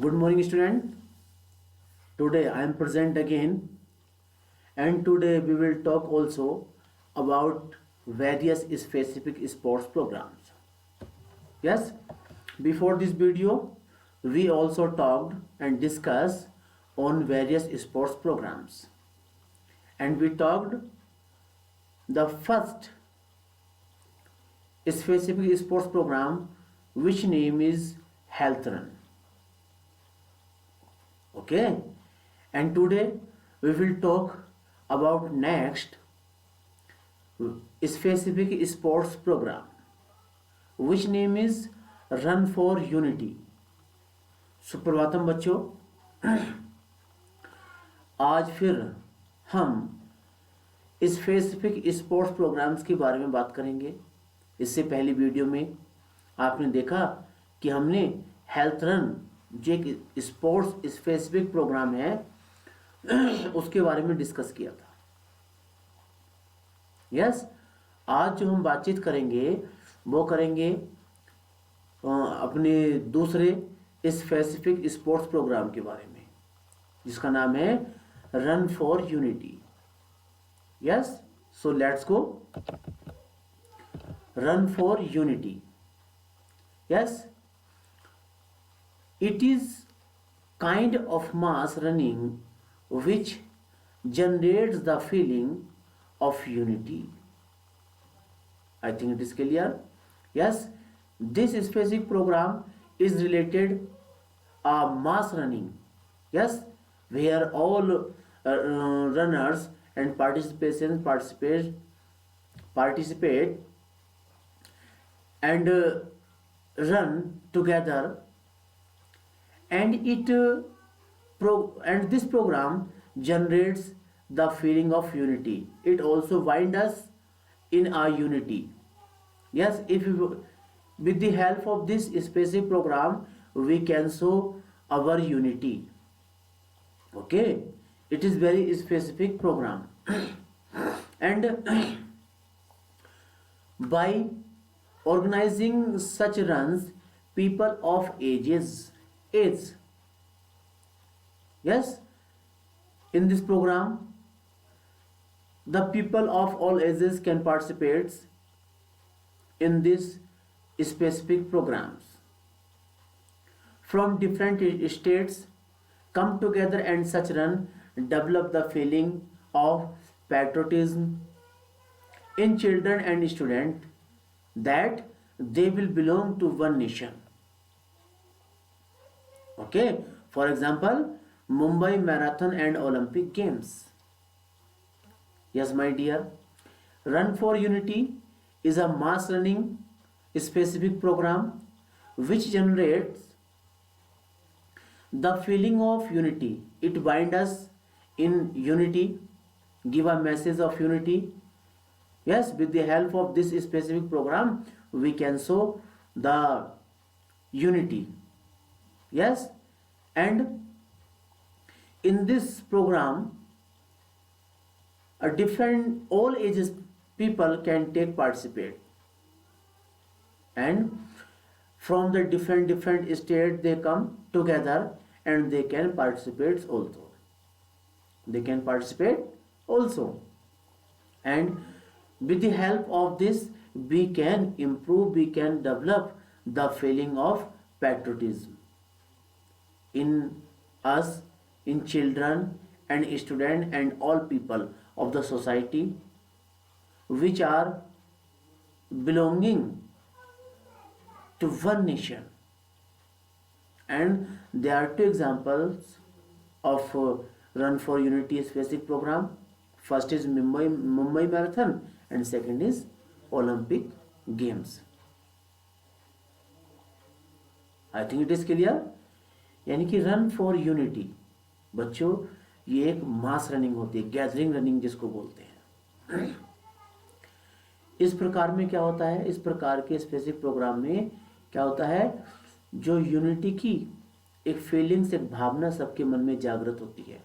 Good morning, student. Today I am present again, and today we will talk also about various specific sports programs. Yes, before this video, we also talked and discussed on various sports programs, and we talked the first specific sports program, which name is Health Run. Okay, and today we will talk about next specific sports program, which name is Run for Unity. Suprabhatam बच्चों, आज फिर हम specific sports programmes के बारे में बात करेंगे। इससे पहली वीडियो में आपने देखा कि हमने हेल्थ रन जो एक स्पोर्ट्स स्पेसिफिक प्रोग्राम है उसके बारे में डिस्कस किया था। यस, आज जो हम बातचीत करेंगे वो करेंगे अपने दूसरे स्पेसिफिक स्पोर्ट्स प्रोग्राम के बारे में, जिसका नाम है run for unity. Yes, so let's go. Run for unity, yes, it is kind of mass running which generates the feeling of unity. I think it is clear. Yes, this specific program is related mass running. Yes, where all runners and participate and run together, and this program generates the feeling of unity. It also binds us in our unity. Yes, with the help of this specific program we can show our unity. Okay, it is very specific program and by organizing such runs, people of age, yes, in this program the people of all ages can participate in this specific programs from different states, come together, and such run develop the feeling of patriotism in children and students, that they will belong to one nation. Okay, for example, Mumbai Marathon and Olympic Games. Yes, my dear, Run for Unity is a mass running specific program which generates the feeling of unity. It binds us in unity, give a message of unity. Yes, with the help of this specific program we can show the unity. Yes, and in this program a different all ages people can participate, and from the different states they come together and they can participate also. And with the help of this we can improve, we can develop the feeling of patriotism in us, in children and students and all people of the society which are belonging to one nation. And there are two examples of Run for Unity specific program. First is Mumbai Marathon and second is Olympic Games. I think it is clear. यानी कि run for unity बच्चों ये एक मास running होती है, gathering running जिसको बोलते हैं। इस प्रकार में क्या होता है, इस प्रकार के स्पेसिफिक प्रोग्राम में क्या होता है, जो यूनिटी की एक फीलिंग्स, एक भावना सबके मन में जागृत होती है।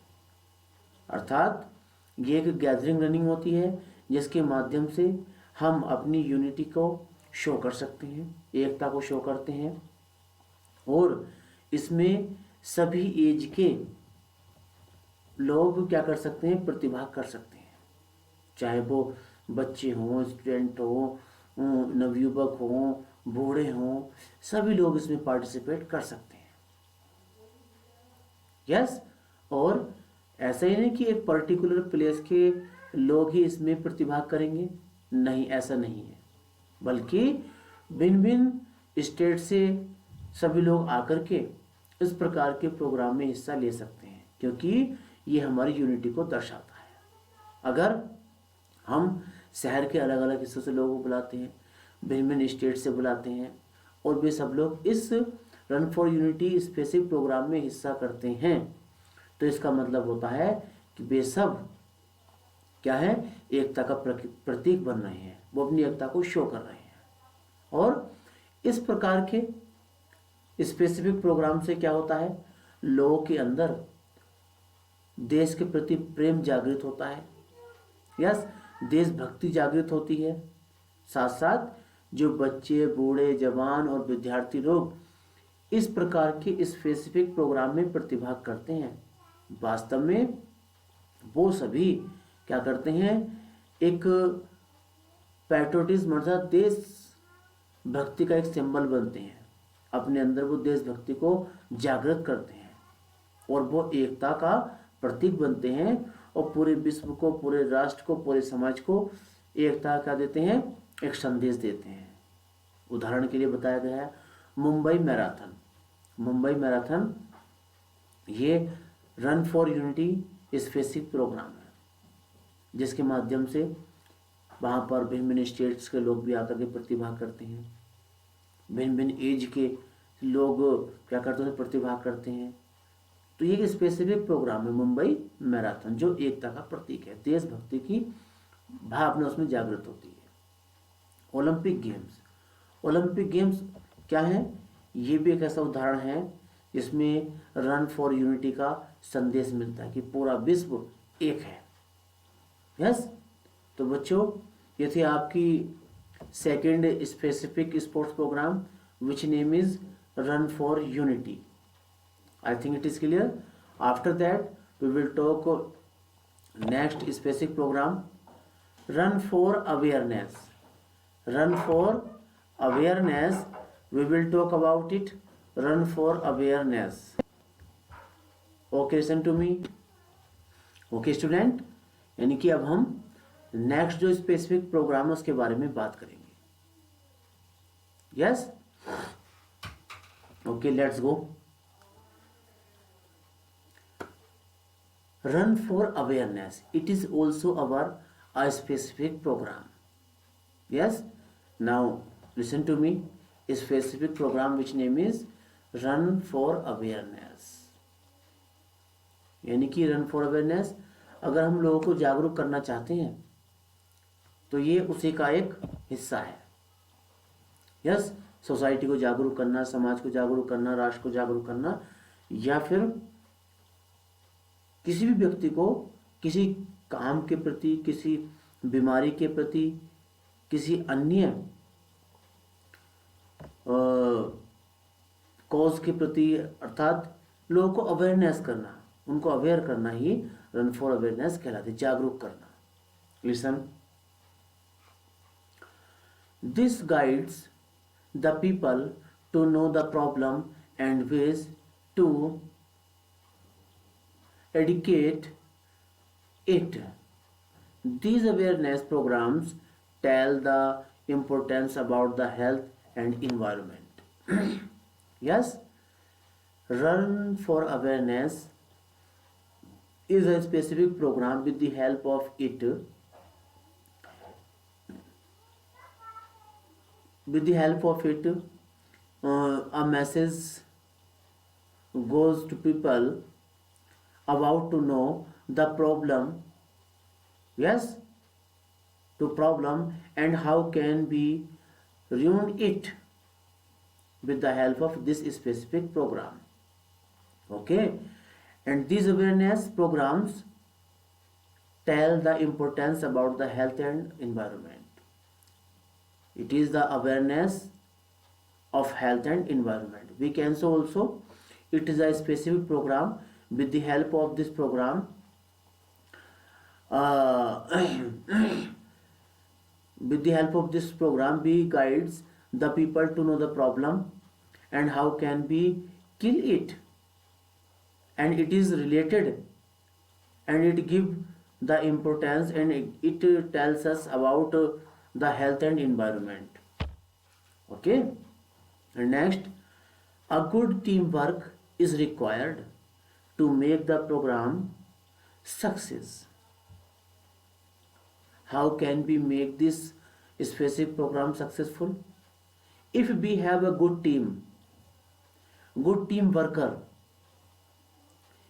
अर्थात ये एक गैदरिंग रनिंग होती है जिसके माध्यम से हम अपनी यूनिटी को शो कर सकते हैं, एकता को शो करते हैं। और इसमें सभी एज के लोग क्या कर सकते हैं, प्रतिभा कर सकते हैं, चाहे वो बच्चे हों, स्टूडेंट हों, नवयुवक हों, बूढ़े हों, सभी लोग इसमें पार्टिसिपेट कर सकते हैं। यस। और ऐसा ही नहीं कि एक पर्टिकुलर प्लेस के लोग ही इसमें प्रतिभा करेंगे, नहीं, ऐसा नहीं है, बल्कि भिन्न भिन्न स्टेट से सभी लोग आकर के इस प्रकार के प्रोग्राम में हिस्सा ले सकते हैं, क्योंकि ये हमारी यूनिटी को दर्शाता है। अगर हम शहर के अलग अलग हिस्सों से लोगों को बुलाते हैं, भिन्न भिन्न स्टेट से बुलाते हैं, और वे सब लोग इस run for unity specific programme में हिस्सा करते हैं, तो इसका मतलब होता है कि वे सब क्या है, एकता का प्रतीक बन रहे हैं, वो अपनी एकता को शो कर रहे हैं। और इस प्रकार के स्पेसिफिक प्रोग्राम से क्या होता है, लोगों के अंदर देश के प्रति प्रेम जागृत होता है, यस, देशभक्ति जागृत होती है। साथ साथ जो बच्चे, बूढ़े, जवान और विद्यार्थी लोग इस प्रकार के स्पेसिफिक प्रोग्राम में प्रतिभा करते हैं, वास्तव में वो सभी क्या करते हैं, एक पैट्रियोटिज्म अर्थात देश भक्ति का एक सिंबल बनते हैं, अपने अंदर वो देशभक्ति को जागृत करते हैं, और वो एकता का प्रतीक बनते हैं, और पूरे विश्व को, पूरे राष्ट्र को, पूरे समाज को एकता का देते हैं, एक संदेश देते हैं। उदाहरण के लिए बताया गया है मुंबई मैराथन। मुंबई मैराथन ये run for unity specific programme है, जिसके माध्यम से वहाँ पर भिन्न भिन्न स्टेट्स के लोग भी आकर के प्रतिभा करते हैं, भिन्न भिन्न एज के लोग क्या करते हैं, प्रतिभा करते हैं। तो ये एक स्पेसिफिक प्रोग्राम है मुंबई मैराथन, जो एकता का प्रतीक है, देशभक्ति की भावना उसमें जागृत होती है। ओलंपिक गेम्स, ओलंपिक गेम्स क्या है, ये भी एक ऐसा उदाहरण है जिसमें रन फॉर यूनिटी का संदेश मिलता है कि पूरा विश्व एक है। यस। तो बच्चों, ये थी आपकी second specific sports programme which name is run for unity. I think it is clear. After that, we will talk next specific program, Run for Awareness. Run for Awareness. We will talk about it. Run for Awareness. Okay, listen to me. Okay, student. यानी कि अब हम next जो specific programme है उसके बारे में बात करेंगे। Yes. Okay, let's go. Run for Awareness. It is also a specific program. Yes. Now listen to me. A specific program which name is Run for Awareness. यानी कि Run for Awareness, अगर हम लोगों को जागरूक करना चाहते हैं तो ये उसी का एक हिस्सा है। यस। सोसाइटी को जागरूक करना, समाज को जागरूक करना, राष्ट्र को जागरूक करना, या फिर किसी भी व्यक्ति को किसी काम के प्रति, किसी बीमारी के प्रति, किसी अन्य कॉज के प्रति, अर्थात लोगों को अवेयरनेस करना, उनको अवेयर करना ही रन फॉर अवेयरनेस कहलाती है, जागरूक करना। Listen, this guides the people to know the problem and ways to educate it. These awareness programs tell the importance about the health and environment. Yes, Run for Awareness is a specific program. With the help of it, a message goes to people about to know the problem, yes, to problem and how can be ruin it with the help of this specific program. Okay. And these awareness programs tell the importance about the health and environment. It is the awareness of health and environment. We can also It is a specific program. With the help of this program, uh, with the help of this program, we guides the people to know the problem and how can we kill it, and it is related, and it give the importance, and it tells us about the health and environment. Okay. And next, a good teamwork is required to make the program success. How can we make this specific program successful? If we have a good team worker,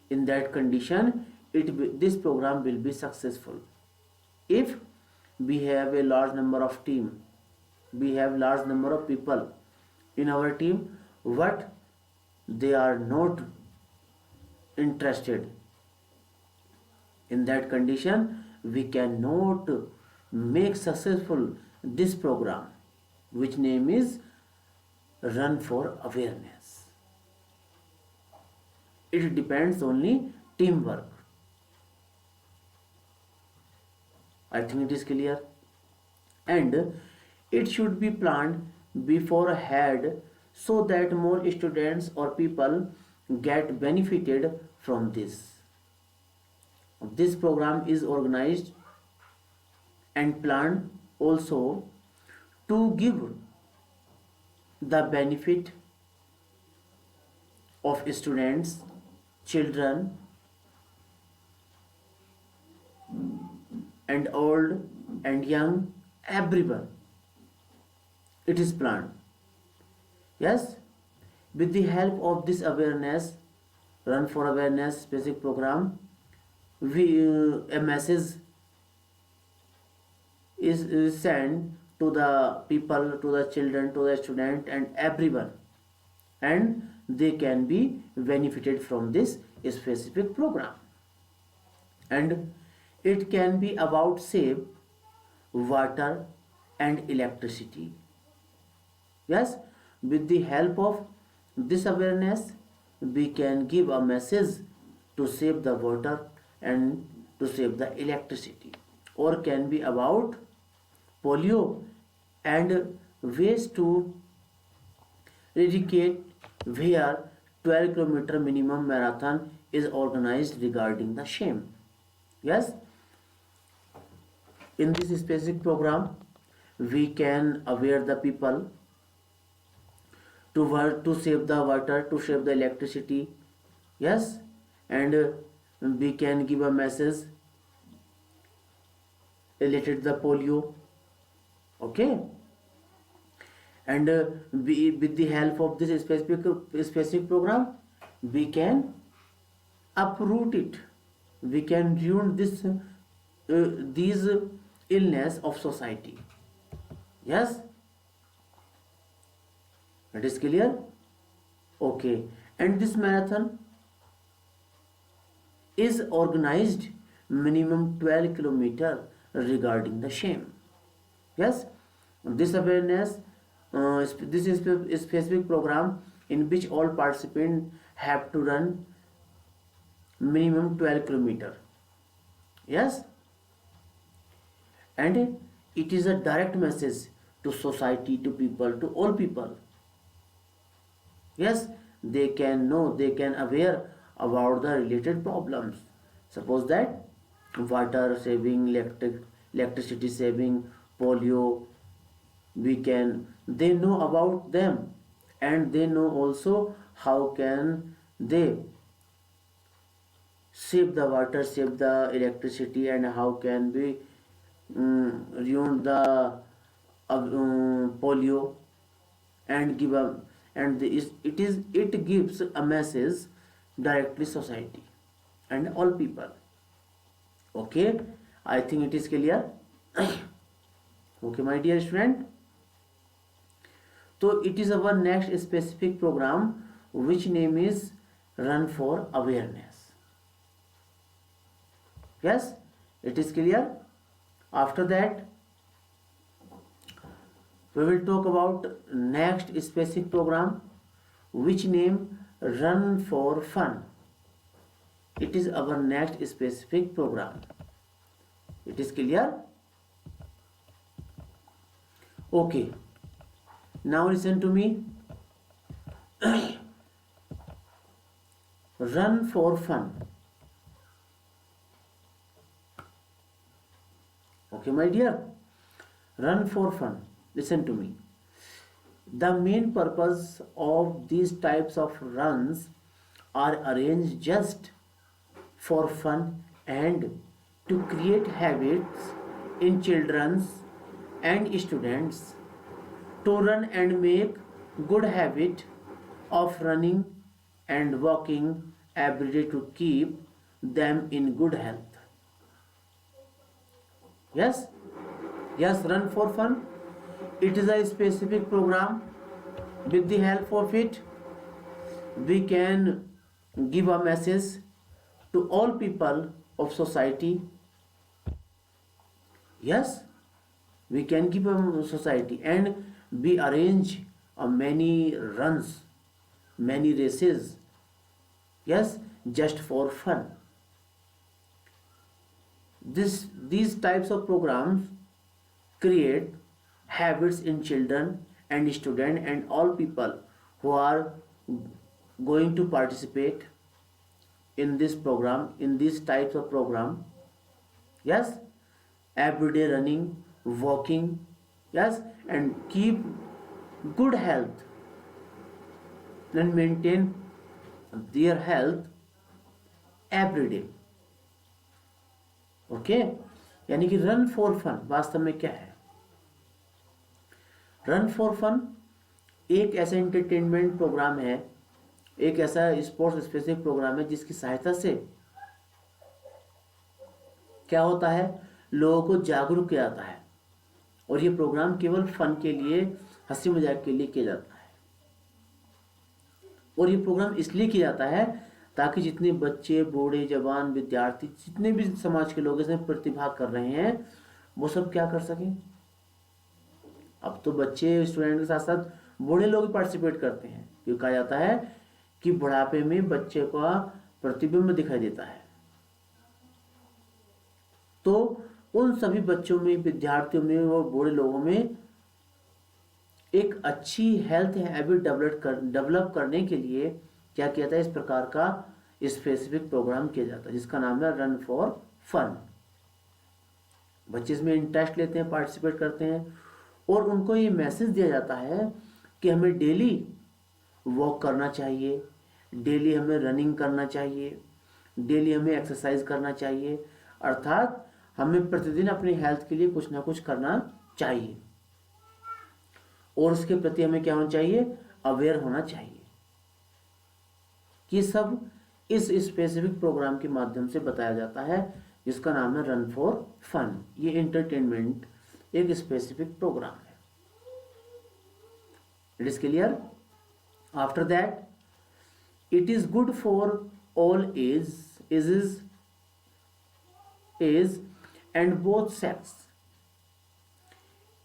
in that condition this program will be successful. If we have a large number of team, we have large number of people in our team, what they are not interested, in that condition we cannot make successful this program, which name is run for awareness. It depends only teamwork. I think it is clear. And it should be planned beforehand so that more students or people get benefited from this. This program is organized and planned also to give the benefit of students, children, and old and young, everyone. It is planned. Yes, with the help of this awareness, run for awareness basic program, we a message is sent to the people, to the children, to the student, and everyone, and they can be benefited from this specific program. And it can be about save water and electricity. Yes, with the help of this awareness, we can give a message to save the water and to save the electricity. Or can be about polio and ways to eradicate, where 12-kilometer minimum marathon is organized regarding the same. Yes, in this specific program, we can aware the people to work to save the water, to save the electricity. Yes, and we can give a message related to the polio. Okay, and with the help of this specific program, we can uproot it. We can ruin this these illness of society. Yes, it is clear. Okay, and this marathon is organized minimum 12 kilometer regarding the same. Yes, this awareness, this is a specific program in which all participants have to run minimum 12 kilometer. Yes, and it is a direct message to society, to people, to all people. Yes, they can know, they can aware about the related problems. Suppose that water saving, electricity saving, polio, we can, they know about them, and they know also how can they save the water, save the electricity, and how can we ruin the polio, and give a, and it gives a message directly society and all people. Okay, I think it is clear. Okay, my dear student, so it is our next specific program, which name is run for awareness. Yes, it is clear. After that, we will talk about next specific program, which name Run for Fun. It is our next specific program. It is clear? Okay. Now listen to me. Run for Fun. Okay, my dear. Run for Fun. Listen to me. The main purpose of these types of runs are arranged just for fun and to create habits in children and students to run and make good habit of running and walking every day to keep them in good health. Yes, yes, Run for Fun. It is a specific program. With the help of it, we can give a message to all people of society. Yes, we can give a society, and we arrange many runs, many races. Yes, just for fun. These types of programs create habits in children and students and all people who are going to participate in this program, in these types of program. Yes, everyday running, walking. Yes, and keep good health and maintain their health every day. Okay, यानी कि run for fun वास्तव में क्या है? Run for fun एक ऐसा entertainment programme है, एक ऐसा स्पोर्ट्स स्पेसिफिक प्रोग्राम है जिसकी सहायता से क्या होता है, लोगों को जागरूक किया जाता है। और ये प्रोग्राम केवल फन के लिए, हंसी मजाक के लिए किया जाता है। और ये प्रोग्राम इसलिए किया जाता है ताकि जितने बच्चे, बूढ़े, जवान, विद्यार्थी, जितने भी समाज के लोग इसमें प्रतिभाग कर रहे हैं, वो सब क्या कर सकें। अब तो बच्चे, स्टूडेंट के साथ साथ बूढ़े लोग भी पार्टिसिपेट करते हैं, क्योंकि कहा जाता है कि बुढ़ापे में बच्चे का प्रतिबिंब दिखाई देता है। तो उन सभी बच्चों में, विद्यार्थियों में और बूढ़े लोगों में एक अच्छी हेल्थ हैबिट डेवलप करने के लिए क्या किया जाता है, इस प्रकार का स्पेसिफिक प्रोग्राम किया जाता है जिसका नाम है रन फॉर फन। बच्चे इसमें इंटरेस्ट लेते हैं, पार्टिसिपेट करते हैं और उनको ये मैसेज दिया जाता है कि हमें डेली वॉक करना चाहिए, डेली हमें रनिंग करना चाहिए, डेली हमें एक्सरसाइज करना चाहिए। अर्थात हमें प्रतिदिन अपनी हेल्थ के लिए कुछ ना कुछ करना चाहिए और उसके प्रति हमें क्या होना चाहिए, अवेयर होना चाहिए। ये सब इस स्पेसिफिक प्रोग्राम के माध्यम से बताया जाता है जिसका नाम है रन फॉर फन। ये एंटरटेनमेंट एक स्पेसिफिक प्रोग्राम है। It is clear? After that, it is good for all age and both sex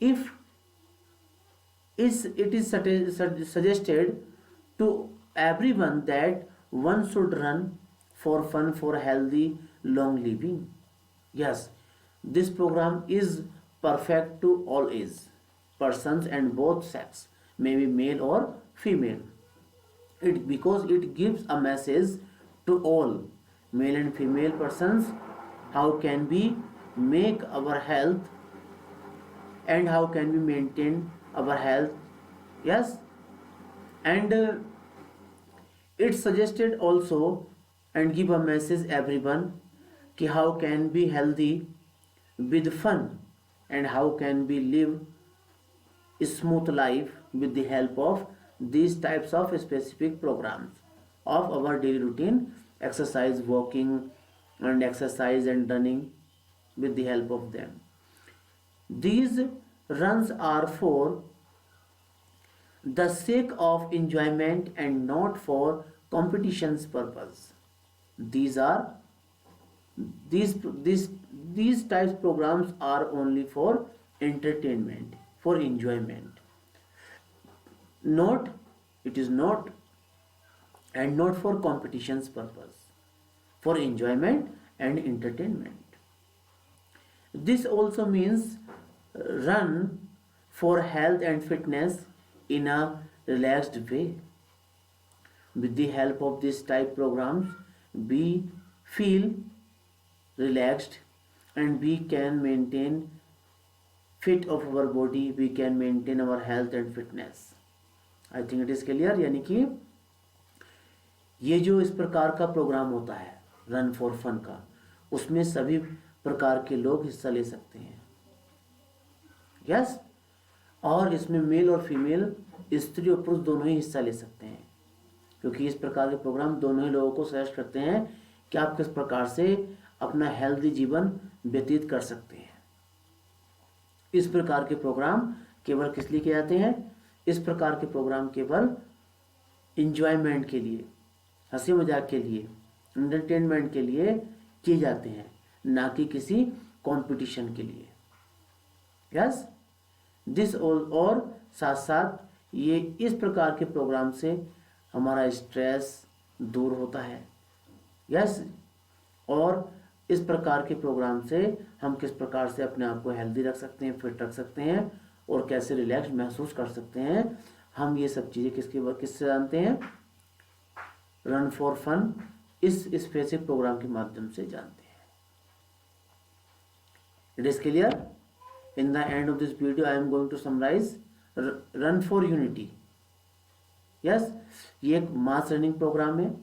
if it is suggested to everyone that one should run for fun for healthy long living. Yes, this program is perfect to all age persons and both sex, maybe male or female. Because it gives a message to all male and female persons how can we make our health and how can we maintain our health. Yes, and it suggested also and give a message everyone कि how can be healthy with fun and how can we live a smooth life with the help of these types of specific programs of our daily routine, exercise, walking and exercise and running with the help of them. These runs are for the sake of enjoyment and not for competition's purpose. These are these types programs are only for entertainment, for enjoyment. Not, it is not and not for competition's purpose, for enjoyment and entertainment. This also means run for health and fitness in a relaxed way. With the help of this type programs, we feel relaxed and we can maintain fit of our body, we can maintain our health and fitness. I think it is clear. यानी कि ये जो इस प्रकार का programme होता है run for fun का, उसमें सभी प्रकार के लोग हिस्सा ले सकते हैं। यस, और इसमें मेल और फीमेल, स्त्री और पुरुष दोनों ही हिस्सा ले सकते हैं, क्योंकि इस प्रकार के प्रोग्राम दोनों ही लोगों को सजेस्ट करते हैं कि आप किस प्रकार से अपना हेल्दी जीवन व्यतीत कर सकते हैं। इस प्रकार के प्रोग्राम केवल किस लिए किए जाते हैं? इस प्रकार के प्रोग्राम केवल इंजॉयमेंट के लिए, हंसी मजाक के लिए, एंटरटेनमेंट के लिए किए जाते हैं, ना कि किसी कंपटीशन के लिए। यस, दिस और साथ साथ ये इस प्रकार के प्रोग्राम से हमारा स्ट्रेस दूर होता है। यस, और इस प्रकार के प्रोग्राम से हम किस प्रकार से अपने आप को हेल्दी रख सकते हैं, फिट रख सकते हैं और कैसे रिलैक्स महसूस कर सकते हैं, हम ये सब चीज़ें किससे जानते हैं? रन फॉर फन इस स्पेसिफिक प्रोग्राम के माध्यम से जानते हैं। It is clear? In the end of this video I am going to summarise run for unity. Yes, ये एक मास रनिंग प्रोग्राम है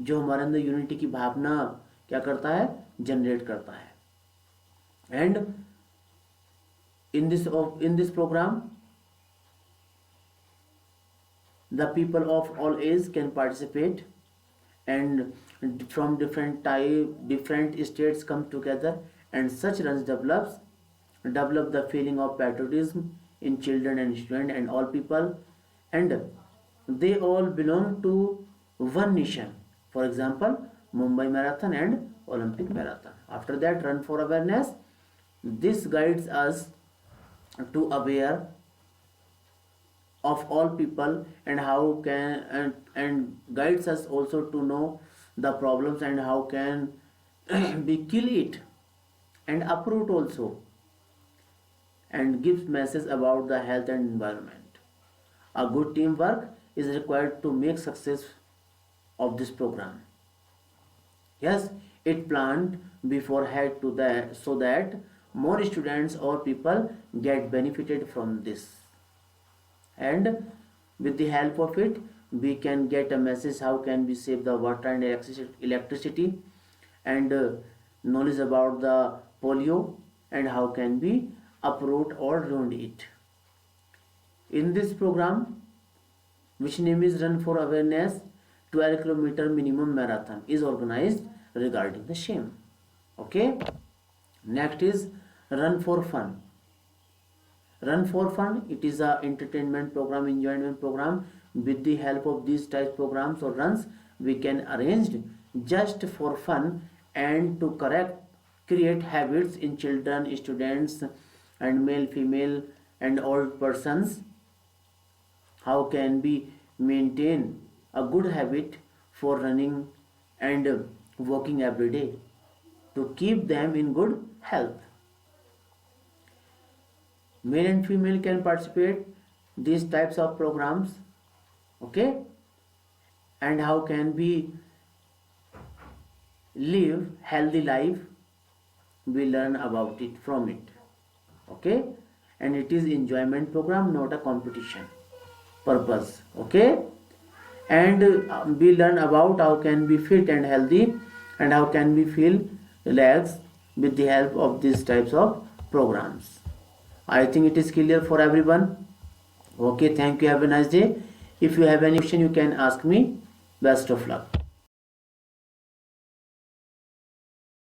जो हमारे अंदर यूनिटी की भावना क्या करता है? जनरेट करता है। And in this program the people of all age can participate, and from different states come together, and such runs develop the feeling of patriotism in children and students and all people, and they all belong to one nation. For example, Mumbai Marathon and Olympic Marathon. After that, run for awareness. This guides us to aware of all people and how can and guides us also to know the problems and how can we kill it and uproot also, and gives message about the health and environment. A good teamwork is required to make success of this program. Yes, it planned beforehand to that so that more students or people get benefited from this, and with the help of it we can get a message how can we save the water and electricity, and knowledge about the polio and how can we uproot or ruin it. In this program, which name is Run for Awareness, 12-kilometer minimum marathon is organized regarding the same. Okay, next is Run for Fun. Run for Fun, it is a entertainment program, enjoyment program. With the help of these type programs or runs, we can arrange just for fun and to create habits in children, students, and male, female, and old persons. How can we maintain a good habit for running and walking every day to keep them in good health? Male and female can participate these types of programs. Okay, and how can we live healthy life? We learn about it from it. Okay, and it is enjoyment program, not a competition purpose. Okay, and we learn about how can we fit and healthy and how can we feel relaxed with the help of these types of programs. I think it is clear for everyone. Okay, thank you. Have a nice day. If you have any question, you can ask me. Best of luck.